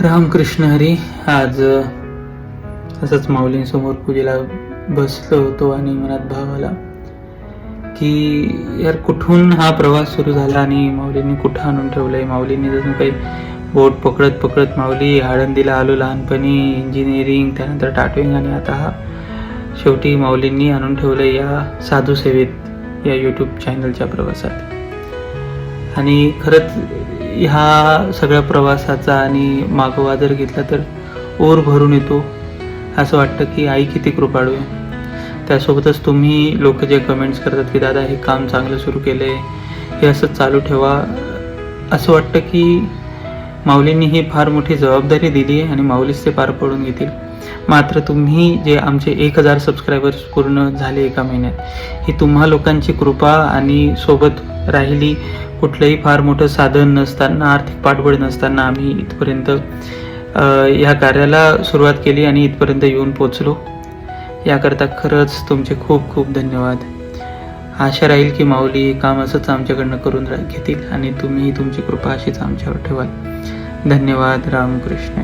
रामकृष्ण हरी. आज असंच माऊलींसमोर पूजेला बसलो होतो आणि मनात भाव आला की यार कुठून हा प्रवास सुरू झाला आणि माऊलींनी कुठं आणून ठेवलंय. माऊलींनी जसं काही बोट पकडत पकडत माऊली आळंदीला आलो लहानपणी, इंजिनिअरिंग, त्यानंतर टाटविंग आणि आता हा शेवटी माऊलींनी आणून ठेवलंय या साधू सेवेत, या यूट्यूब चॅनलच्या प्रवासात. आणि खरंच ह्या सगळ्या प्रवासाचा आणि मागोवा जर घेतला तर ओर भरून येतो. असं वाटतं की आई किती कृपाळू आहे. त्यासोबतच तुम्ही लोक जे कमेंट्स करतात की दादा हे काम चांगलं सुरू केलं आहे, हे असंच चालू ठेवा. असं वाटतं की माऊलींनी ही फार मोठी जबाबदारी दिली आहे आणि माऊलीच ते पार पडून घेतील. मात्र तुम्ही जे आमचे 1000 सबस्क्रायबर्स पूर्ण झाले एका महिन्यात, ही तुम्हा लोकांची कृपा आणि सोबत राहिली. कुठलंही फार मोठं साधन नसताना, आर्थिक पाठबळ नसताना आम्ही इथपर्यंत ह्या कार्याला सुरुवात केली आणि इथपर्यंत येऊन पोचलो. याकरता खरंच तुमचे खूप खूप धन्यवाद. आशा राहील की माऊली हे काम असंच आमच्याकडनं करून घेतील आणि तुम्ही तुमची कृपा अशीच आमच्यावर ठेवाल. धन्यवाद. रामकृष्ण.